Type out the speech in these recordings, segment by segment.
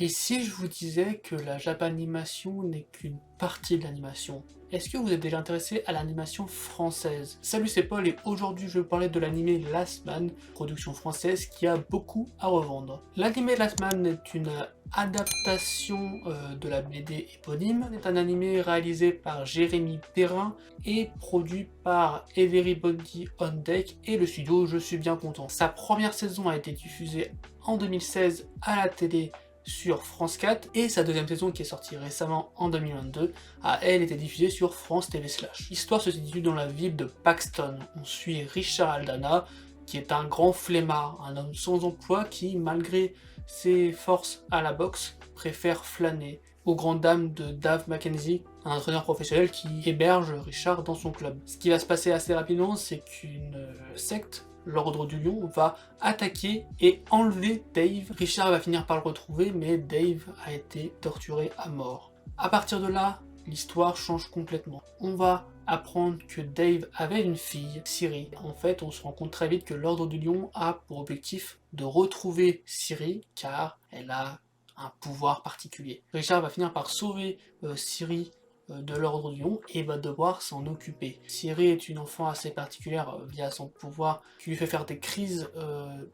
Et si je vous disais que la Japanimation n'est qu'une partie de l'animation, est-ce que vous êtes déjà intéressé à l'animation française? Salut, c'est Paul et aujourd'hui je vais vous parler de l'animé Last Man, production française qui a beaucoup à revendre. L'animé Last Man est une adaptation de la BD éponyme. C'est un animé réalisé par Jérémy Perrin et produit par Everybody on Deck et le studio Je suis bien content. Sa première saison a été diffusée en 2016 à la télé sur France 4 et sa deuxième saison qui est sortie récemment en 2022 a elle été diffusée sur France TV Slash. L'histoire se situe dans la ville de Paxton. On suit Richard Aldana qui est un grand flemmard, un homme sans emploi qui, malgré ses forces à la boxe, préfère flâner aux grandes dames de Dave Mackenzie, un entraîneur professionnel qui héberge Richard dans son club. Ce qui va se passer assez rapidement, c'est qu'une secte, l'Ordre du Lion, va attaquer et enlever Dave. Richard va finir par le retrouver, mais Dave a été torturé à mort. À partir de là, l'histoire change complètement. On va apprendre que Dave avait une fille, Siri. En fait, on se rend compte très vite que l'Ordre du Lion a pour objectif de retrouver Siri, car elle a un pouvoir particulier. Richard va finir par sauver Siri de l'Ordre du Lion et va devoir s'en occuper. Siri est une enfant assez particulière via son pouvoir qui lui fait faire des crises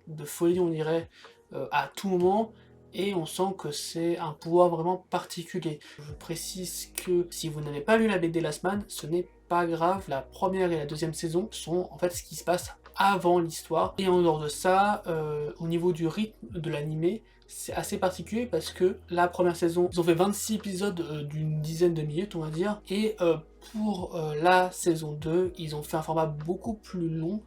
de folie, on dirait, à tout moment, et on sent que c'est un pouvoir vraiment particulier. Je précise que si vous n'avez pas lu la BD Last Man, ce n'est pas grave, la première et la deuxième saison sont en fait ce qui se passe avant l'histoire. Et en dehors de ça, au niveau du rythme de l'animé, c'est assez particulier parce que la première saison, ils ont fait 26 épisodes d'une dizaine de minutes, on va dire, et pour la saison 2, ils ont fait un format beaucoup plus long,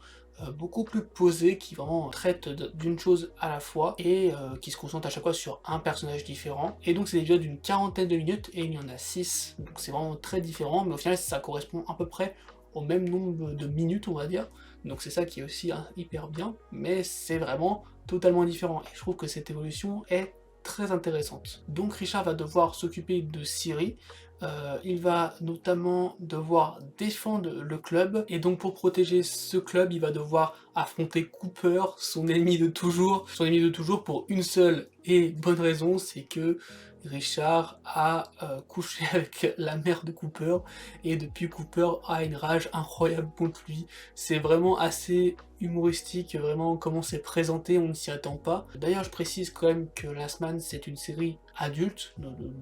beaucoup plus posé, qui vraiment traite d'une chose à la fois et qui se concentre à chaque fois sur un personnage différent. Et donc c'est des épisodes d'une quarantaine de minutes et il y en a 6, donc c'est vraiment très différent, mais au final ça correspond à peu près au même nombre de minutes, on va dire. Donc c'est ça qui est aussi hyper bien, mais c'est vraiment totalement différent. Et je trouve que cette évolution est très intéressante. Donc Richard va devoir s'occuper de Siri, il va notamment devoir défendre le club, et donc pour protéger ce club, il va devoir affronter Cooper, son ennemi de toujours. Son ennemi de toujours pour une seule et bonne raison, c'est que Richard a couché avec la mère de Cooper, et depuis Cooper a une rage incroyable contre lui. C'est vraiment assez humoristique, vraiment comment c'est présenté, on ne s'y attend pas. D'ailleurs je précise quand même que Last Man c'est une série adulte,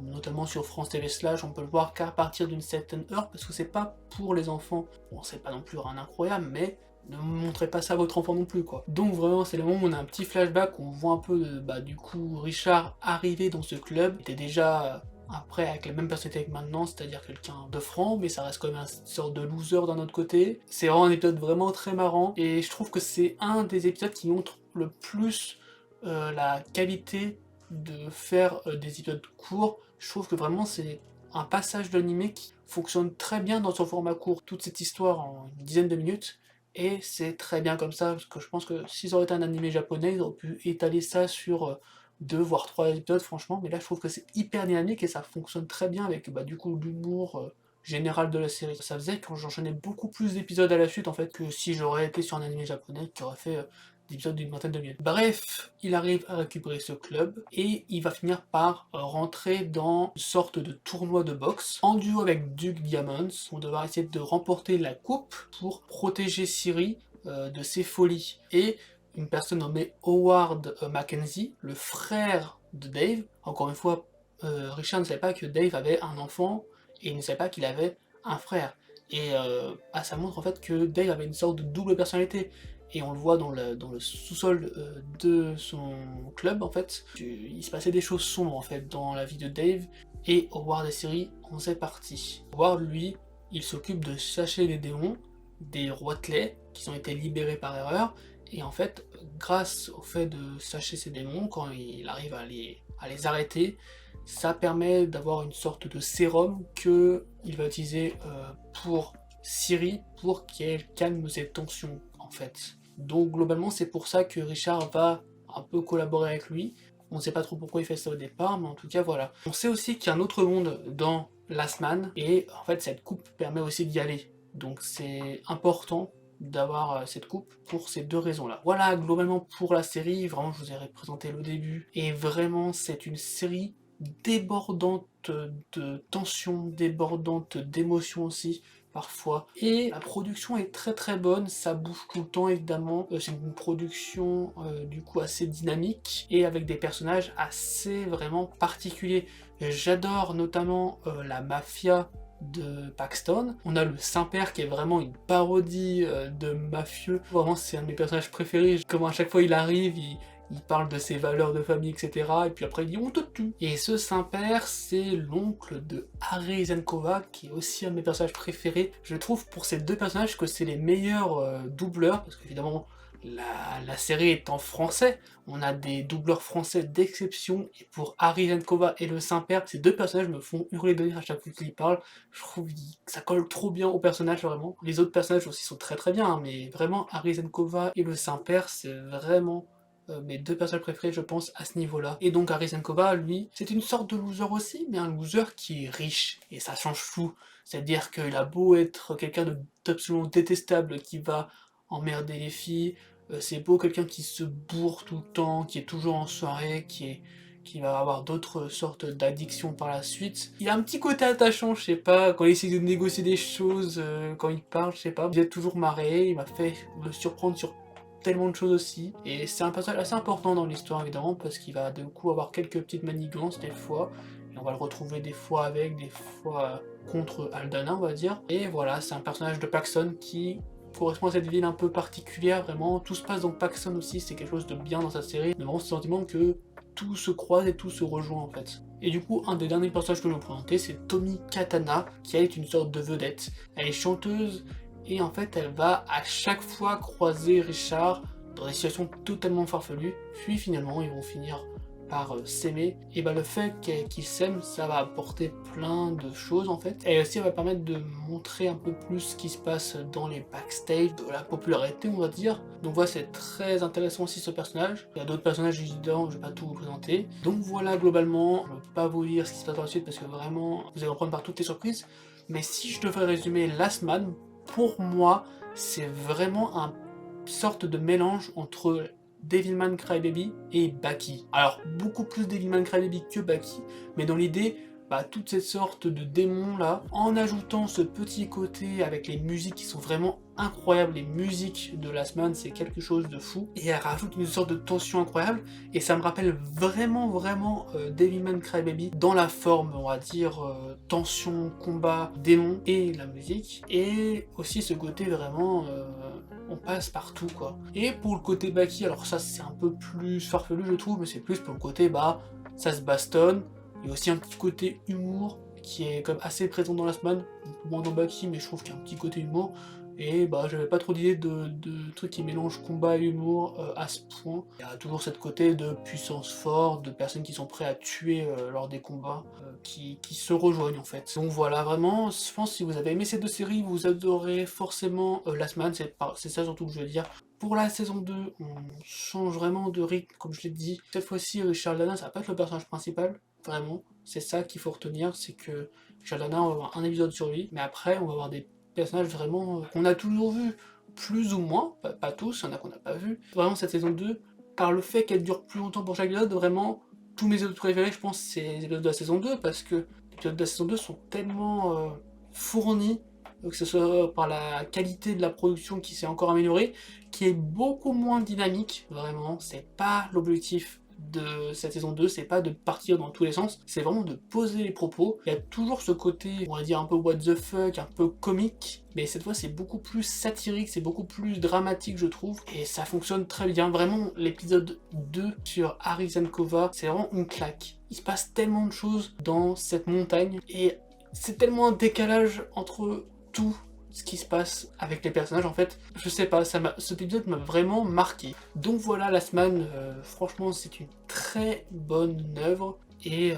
notamment sur France TV Slash, on peut le voir qu'à partir d'une certaine heure, parce que c'est pas pour les enfants. Bon, c'est pas non plus un incroyable, mais ne montrez pas ça à votre enfant non plus, quoi. Donc vraiment c'est le moment où on a un petit flashback, où on voit un peu du coup Richard arriver dans ce club. Il était déjà après avec la même personnalité que maintenant, c'est-à-dire quelqu'un de franc, mais ça reste quand même une sorte de loser d'un autre côté. C'est vraiment un épisode vraiment très marrant, et je trouve que c'est un des épisodes qui montre le plus la qualité de faire des épisodes courts. Je trouve que vraiment c'est un passage de l'animé qui fonctionne très bien dans son format court. Toute cette histoire en une dizaine de minutes, et c'est très bien comme ça, parce que je pense que si ça aurait été un animé japonais, ils auraient pu étaler ça sur 2 voire 3 épisodes franchement, mais là je trouve que c'est hyper dynamique et ça fonctionne très bien avec du coup l'humour général de la série. Ça faisait que j'enchaînais beaucoup plus d'épisodes à la suite en fait que si j'aurais été sur un animé japonais qui aurait fait des épisodes d'une vingtaine de minutes. Bref, il arrive à récupérer ce club et il va finir par rentrer dans une sorte de tournoi de boxe en duo avec Duke Diamonds. On va devoir essayer de remporter la coupe pour protéger Siri de ses folies. Et une personne nommée Howard Mackenzie, le frère de Dave. Encore une fois, Richard ne savait pas que Dave avait un enfant et il ne savait pas qu'il avait un frère. Et ça montre en fait que Dave avait une sorte de double personnalité. Et on le voit dans le sous-sol de son club en fait. Il se passait des choses sombres en fait dans la vie de Dave, et Howard et Siri en faisaient partie. Howard lui, il s'occupe de chasser les démons, des roitelets qui ont été libérés par erreur, et en fait, grâce au fait de chasser ces démons, quand il arrive à les arrêter, ça permet d'avoir une sorte de sérum qu'il va utiliser pour Siri, pour qu'elle calme ses tensions, en fait. Donc globalement, c'est pour ça que Richard va un peu collaborer avec lui. On ne sait pas trop pourquoi il fait ça au départ, mais en tout cas, voilà. On sait aussi qu'il y a un autre monde dans Last Man, et en fait, cette coupe permet aussi d'y aller. Donc c'est important d'avoir cette coupe pour ces deux raisons-là. Voilà, globalement pour la série, vraiment je vous ai présenté le début, et vraiment c'est une série débordante de tension, débordante d'émotions aussi, parfois. Et la production est très très bonne, ça bouge tout le temps évidemment, c'est une production du coup assez dynamique, et avec des personnages assez vraiment particuliers. J'adore notamment la mafia de Paxton. On a le Saint-Père qui est vraiment une parodie de mafieux. Vraiment, c'est un de mes personnages préférés. Comment à chaque fois il arrive, il parle de ses valeurs de famille, etc. Et puis après il dit on te tue. Et ce Saint-Père, c'est l'oncle de Harry Zenkova, qui est aussi un de mes personnages préférés. Je trouve pour ces deux personnages que c'est les meilleurs doubleurs, parce qu'évidemment la série est en français, on a des doubleurs français d'exception, et pour Harry Zenkova et le Saint-Père, ces deux personnages me font hurler de rire à chaque fois qu'ils parlent. Je trouve que ça colle trop bien au personnage, vraiment. Les autres personnages aussi sont très très bien, hein, mais vraiment Harry Zenkova et le Saint-Père, c'est vraiment mes deux personnages préférés, je pense, à ce niveau-là. Et donc Harry Zenkova, lui, c'est une sorte de loser aussi, mais un loser qui est riche, et ça change tout. C'est-à-dire qu'il a beau être quelqu'un d'absolument détestable, qui va emmerder les filles, c'est beau quelqu'un qui se bourre tout le temps, qui est toujours en soirée, qui va avoir d'autres sortes d'addictions par la suite. Il a un petit côté attachant, je sais pas, quand il essaie de négocier des choses, quand il parle, je sais pas. Il est toujours marré, il m'a fait me surprendre sur tellement de choses aussi. Et c'est un passage assez important dans l'histoire évidemment, parce qu'il va du coup avoir quelques petites manigances des fois. Et on va le retrouver des fois avec, des fois contre Aldana, on va dire. Et voilà, c'est un personnage de Paxton qui correspond à cette ville un peu particulière, vraiment. Tout se passe dans Paxton aussi, c'est quelque chose de bien dans sa série. Mais vraiment ce sentiment que tout se croise et tout se rejoint en fait. Et du coup, un des derniers personnages que je vais vous présenter, c'est Tomi Katana, qui elle est une sorte de vedette. Elle est chanteuse, et en fait elle va à chaque fois croiser Richard dans des situations totalement farfelues, puis finalement ils vont finir par s'aimer, et bah le fait qu'ils s'aiment, ça va apporter plein de choses en fait, et aussi elle va permettre de montrer un peu plus ce qui se passe dans les backstage, de la popularité on va dire. Donc voilà, c'est très intéressant aussi ce personnage. Il y a d'autres personnages évidemment, je vais pas tout vous présenter. Donc voilà, globalement, je ne peux pas vous dire ce qui se passe par la suite parce que vraiment, vous allez reprendre par toutes les surprises, mais si je devrais résumer Last Man, pour moi, c'est vraiment un sorte de mélange entre Devilman Crybaby et Baki. Alors, beaucoup plus Devilman Crybaby que Baki, mais dans l'idée, bah, toute cette sorte de démons là, en ajoutant ce petit côté avec les musiques qui sont vraiment incroyables, les musiques de Last Man, c'est quelque chose de fou, et elle rajoute une sorte de tension incroyable, et ça me rappelle vraiment Devilman Crybaby, dans la forme, on va dire, tension, combat, démon, et la musique, et aussi ce côté vraiment... on passe partout quoi. Et pour le côté Baki, alors ça c'est un peu plus farfelu je trouve, mais c'est plus pour le côté bah ça se bastonne. Il y a aussi un petit côté humour qui est comme assez présent dans Last Man, moins dans Baki, mais je trouve qu'il y a un petit côté humour. Et bah j'avais pas trop d'idées de trucs qui mélangent combat et humour à ce point. Il y a toujours cette côté de puissance forte, de personnes qui sont prêts à tuer lors des combats, qui se rejoignent en fait. Donc voilà, vraiment, je pense que si vous avez aimé ces deux séries, vous adorez forcément Last Man, c'est ça surtout que je veux dire. Pour la saison 2, on change vraiment de rythme, comme je l'ai dit. Cette fois-ci, Richard Lana, ça va pas être le personnage principal, vraiment. C'est ça qu'il faut retenir, c'est que Richard Lana, on va avoir un épisode sur lui, mais après, on va avoir des personnages vraiment qu'on a toujours vu, plus ou moins, pas tous, il y en a qu'on n'a pas vu. Vraiment, cette saison 2, par le fait qu'elle dure plus longtemps pour chaque épisode, vraiment, tous mes épisodes préférés, je pense, c'est les épisodes de la saison 2, parce que les épisodes de la saison 2 sont tellement fournis, que ce soit par la qualité de la production qui s'est encore améliorée, qui est beaucoup moins dynamique, vraiment, c'est pas l'objectif de cette saison 2, c'est pas de partir dans tous les sens, c'est vraiment de poser les propos. Il y a toujours ce côté, on va dire un peu what the fuck, un peu comique, mais cette fois c'est beaucoup plus satirique, c'est beaucoup plus dramatique je trouve, et ça fonctionne très bien. Vraiment, l'épisode 2 sur Harry Zenkova, c'est vraiment une claque. Il se passe tellement de choses dans cette montagne, et c'est tellement un décalage entre tout ce qui se passe avec les personnages en fait, je sais pas, cet épisode m'a vraiment marqué. Donc voilà, Last Man, franchement c'est une très bonne œuvre, et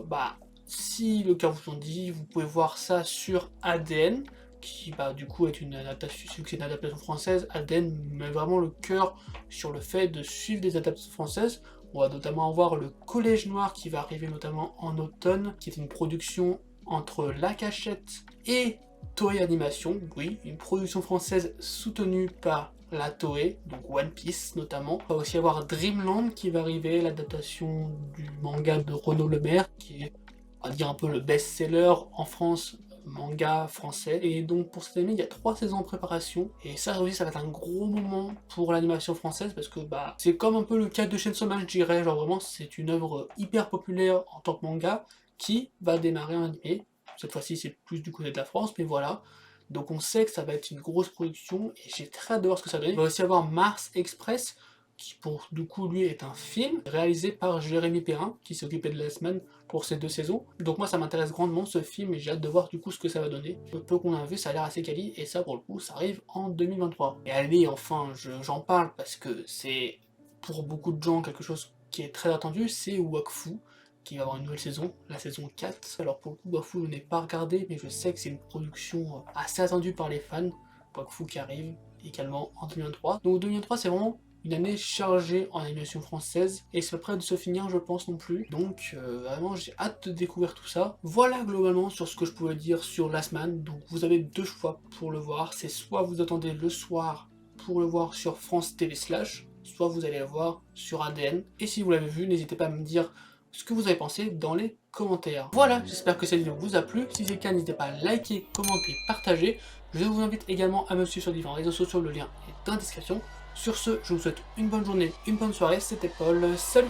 bah si le cœur vous en dit, vous pouvez voir ça sur ADN, qui bah du coup est une adaptation française. ADN met vraiment le cœur sur le fait de suivre des adaptations françaises. On va notamment avoir le Collège Noir qui va arriver notamment en automne, qui est une production entre La Cachette et Toei Animation, oui, une production française soutenue par la Toei, donc One Piece notamment. Il va aussi avoir Dreamland qui va arriver, l'adaptation du manga de Renaud Lemaire, qui est, on va dire, un peu le best-seller en France, manga français. Et donc pour cette année, il y a 3 saisons en préparation, et ça aussi, ça va être un gros moment pour l'animation française, parce que bah c'est comme un peu le cas de Chainsaw Man, je dirais, genre vraiment c'est une œuvre hyper populaire en tant que manga, qui va démarrer en animé. Cette fois-ci, c'est plus du côté de la France, mais voilà. Donc on sait que ça va être une grosse production, et j'ai très hâte de voir ce que ça donne. Il va aussi avoir Mars Express, qui pour du coup lui est un film réalisé par Jérémy Perrin, qui s'est occupé de Last Man pour ces 2 saisons. Donc moi ça m'intéresse grandement ce film, et j'ai hâte de voir du coup ce que ça va donner. Le peu qu'on a vu, ça a l'air assez quali, et ça pour le coup ça arrive en 2023. Et allez, enfin, j'en parle parce que c'est pour beaucoup de gens quelque chose qui est très attendu, c'est Wakfu, qui va avoir une nouvelle saison, la saison 4. Alors pour le coup, Wakfu, je n'ai pas regardé, mais je sais que c'est une production assez attendue par les fans. Wakfu qui arrive également en 2023. Donc 2023, c'est vraiment une année chargée en animation française, et c'est pas près de se finir, je pense, non plus. Donc vraiment, j'ai hâte de découvrir tout ça. Voilà globalement sur ce que je pouvais dire sur Last Man. Donc vous avez 2 choix pour le voir. C'est soit vous attendez le soir pour le voir sur France TV Slash, soit vous allez le voir sur ADN. Et si vous l'avez vu, n'hésitez pas à me dire ce que vous avez pensé dans les commentaires. Voilà, j'espère que cette vidéo vous a plu. Si c'est le cas, n'hésitez pas à liker, commenter, partager. Je vous invite également à me suivre sur différents réseaux sociaux, le lien est dans la description. Sur ce, je vous souhaite une bonne journée, une bonne soirée, c'était Paul, salut!